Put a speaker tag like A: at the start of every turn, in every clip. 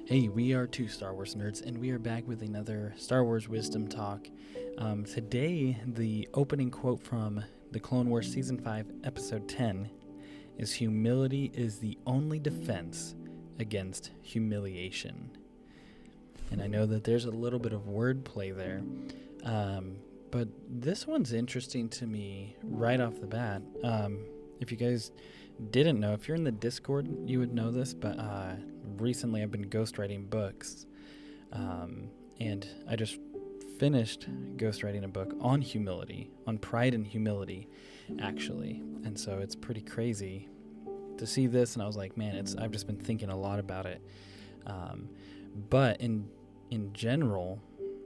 A: Hey, we are two Star Wars nerds, and we are back with another Star Wars Wisdom Talk. Today, the opening quote from the Clone Wars Season 5, Episode 10 is, "Humility is the only defense against humiliation." And I know that there's a little bit of wordplay there, but this one's interesting to me right off the bat. If you guys didn't know, if you're in the Discord, you would know this, but recently I've been ghostwriting books, and I just finished ghostwriting a book on humility, on pride and humility, actually. And so it's pretty crazy to see this, and I was like, man, I've just been thinking a lot about it. But in general,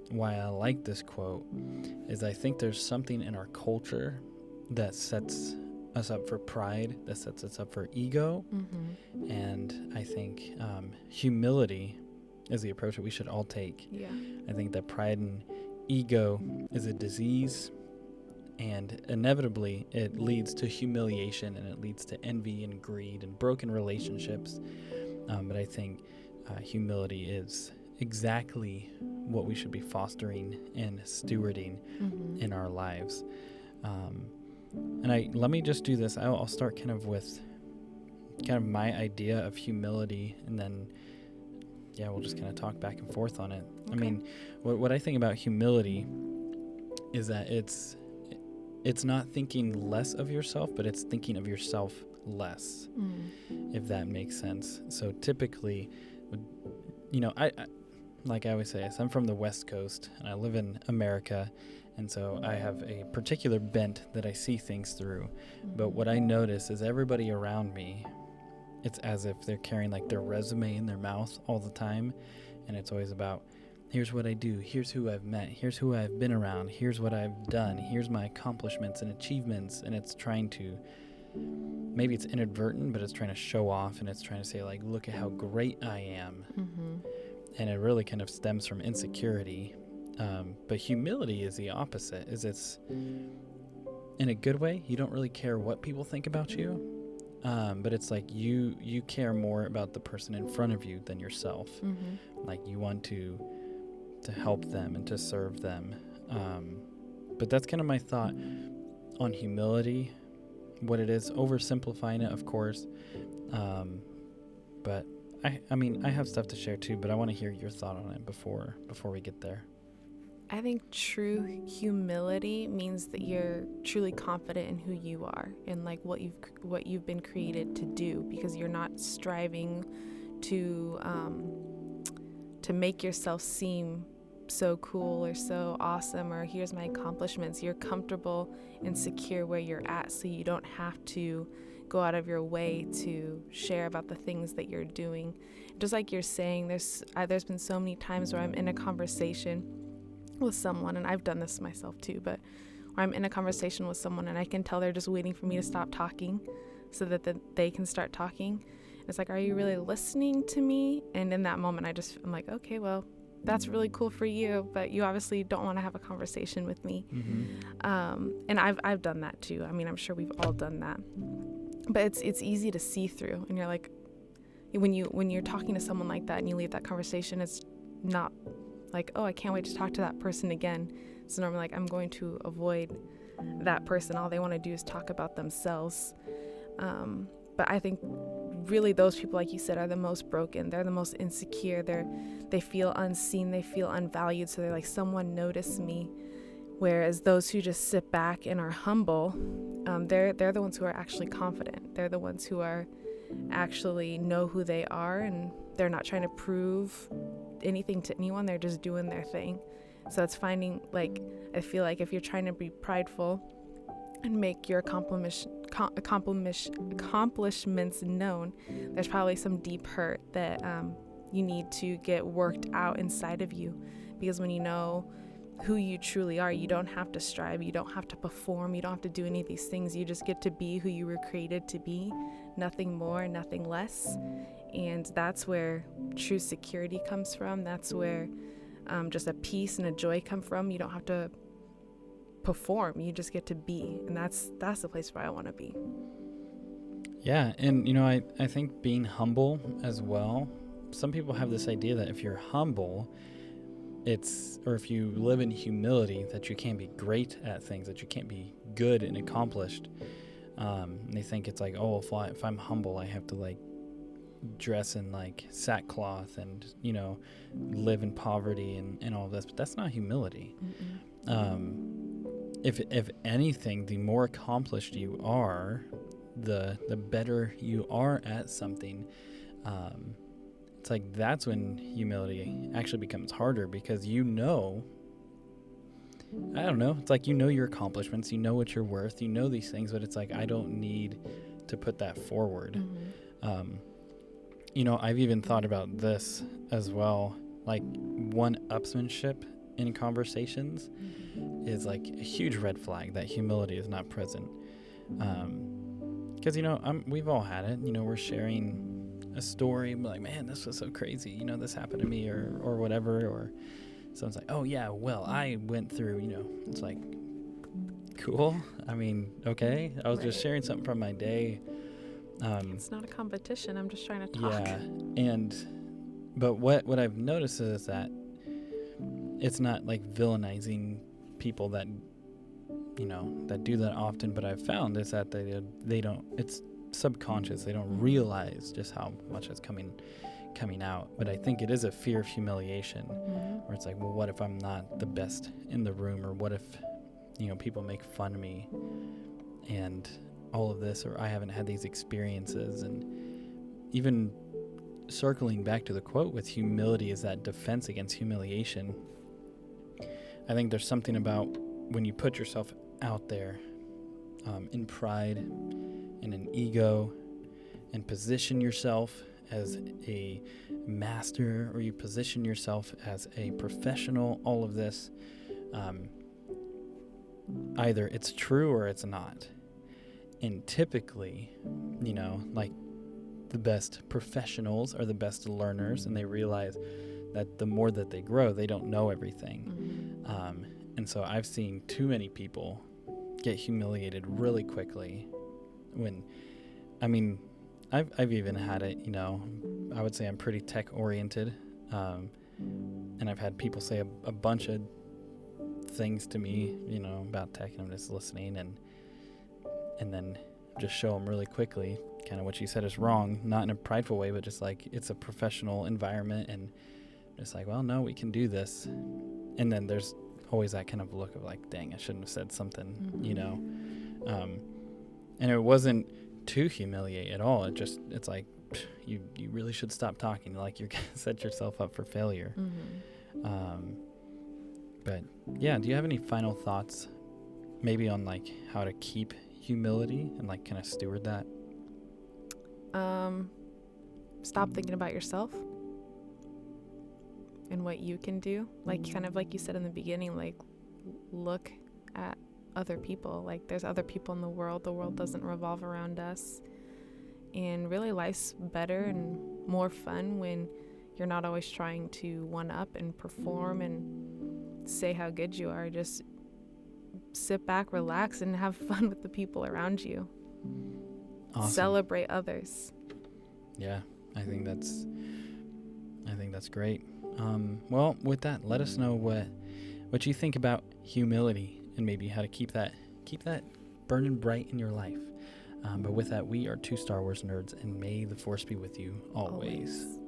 A: why I like this quote is I think there's something in our culture that sets us up for pride, that sets us up for ego. Mm-hmm. And I think humility is the approach that we should all take. Yeah. I think that pride and ego is a disease, and inevitably it leads to humiliation, and it leads to envy and greed and broken relationships. But I think humility is exactly what we should be fostering and stewarding in our lives. And let me just do this. I'll start kind of with my idea of humility, and then we'll just kind of talk back and forth on it. Okay. I mean, what I think about humility is that it's not thinking less of yourself, but it's thinking of yourself less, if that makes sense. So typically, I like I always say, I'm from the West Coast, and I live in America, and so I have a particular bent that I see things through. But what I notice is everybody around me, it's as if they're carrying like their resume in their mouth all the time, and it's always about, here's what I do, here's who I've met, here's who I've been around, here's what I've done, here's my accomplishments and achievements, and it's trying to, maybe it's inadvertent, but it's trying to show off, and it's trying to say, like, look at how great I am. And it really kind of stems from insecurity. But humility is the opposite. It's in a good way. You don't really care what people think about you, but it's like you care more about the person in front of you than yourself. Like you want to help them and to serve them. But that's kind of my thought on humility, what it is, oversimplifying it, of course. But I mean, I have stuff to share too, but I want to hear your thought on it before we get there.
B: I think true humility means that you're truly confident in who you are and like what you've been created to do, because you're not striving to make yourself seem so cool or so awesome, or here's my accomplishments. You're comfortable and secure where you're at, so you don't have to go out of your way to share about the things that you're doing. Just like you're saying, there's been so many times where I'm in a conversation with someone, and I've done this myself too, but where I'm in a conversation with someone and I can tell they're just waiting for me to stop talking so that they can start talking. It's like, are you really listening to me? And in that moment I'm like, okay, well, that's really cool for you, but you obviously don't want to have a conversation with me. And I've done that too. I mean, I'm sure we've all done that, but it's easy to see through. And you're like, when you're talking to someone like that and you leave that conversation, it's not like, oh, I can't wait to talk to that person again. It's normally like, I'm going to avoid that person. All they want to do is talk about themselves. But I think really those people, like you said, are the most broken. They're the most insecure. They feel unseen. They feel unvalued. So they're like, someone noticed me. Whereas those who just sit back and are humble, they're the ones who are actually confident. They're the ones who are actually know who they are, and they're not trying to prove anything to anyone. They're just doing their thing. So it's finding, like, I feel like if you're trying to be prideful and make your accomplishments known, there's probably some deep hurt that you need to get worked out inside of you. Because when you know who you truly are, you don't have to strive, you don't have to perform, you don't have to do any of these things. You just get to be who you were created to be, nothing more, nothing less. And that's where true security comes from. That's where just a peace and a joy come from. You don't have to perform, you just get to be. And that's the place where I want to be.
A: Yeah, and I think being humble as well some people have this idea that if you're humble, or if you live in humility, that you can't be great at things, that you can't be good and accomplished. And they think it's like, oh, if I'm humble, I have to like dress in like sackcloth and, you know, live in poverty and all of this. But that's not humility. If anything, the more accomplished you are, the better you are at something. It's like that's when humility actually becomes harder, because I don't know, it's like, you know your accomplishments, you know what you're worth, you know these things, but it's like, I don't need to put that forward. You know, I've even thought about this as well, like one-upsmanship in conversations is like a huge red flag that humility is not present. Because, you know, we've all had it, you know, we're sharing a story, and like, man, this was so crazy, you know, this happened to me, or whatever, or someone's like, oh yeah, well, I went through, you know, it's like, cool. I mean, okay, I was just sharing something from my day.
B: It's not a competition. I'm just trying to talk.
A: Yeah, but what I've noticed is that it's not like villainizing people that, you know, that do that often, but I've found is that they don't, it's subconscious, they don't realize just how much is coming out. But I think it is a fear of humiliation, where it's like, well, what if I'm not the best in the room, or what if, you know, people make fun of me and all of this, or I haven't had these experiences. And even circling back to the quote with humility is that defense against humiliation. I think there's something about when you put yourself out there in pride and in ego, and position yourself as a master, or you position yourself as a professional, all of this, either it's true or it's not. And typically, you know, like the best professionals are the best learners, and they realize that the more that they grow, they don't know everything. And so I've seen too many people get humiliated really quickly when, I mean, I've even had it, you know, I would say I'm pretty tech oriented. And I've had people say a bunch of things to me, you know, about tech, and I'm just listening, and then just show them really quickly kind of what you said is wrong, not in a prideful way, but just like, it's a professional environment, and it's like, well, no, we can do this. And then there's always that kind of look of like, dang, I shouldn't have said something, you know. And it wasn't to humiliate at all. It's like, you really should stop talking, like you're gonna set yourself up for failure. But yeah, do you have any final thoughts maybe on like how to keep humility and like kind of steward that?
B: Stop thinking about yourself and what you can do. Like, kind of like you said in the beginning, like, look at other people. Like, there's other people in the world. The world doesn't revolve around us. And really, life's better and more fun when you're not always trying to one up and perform and say how good you are. Just sit back, relax, and have fun with the people around you. Awesome. Celebrate others.
A: Yeah, I think that's great. Well, with that, let us know what you think about humility, and maybe how to keep that burning bright in your life. But with that, we are two Star Wars nerds, and may the Force be with you always.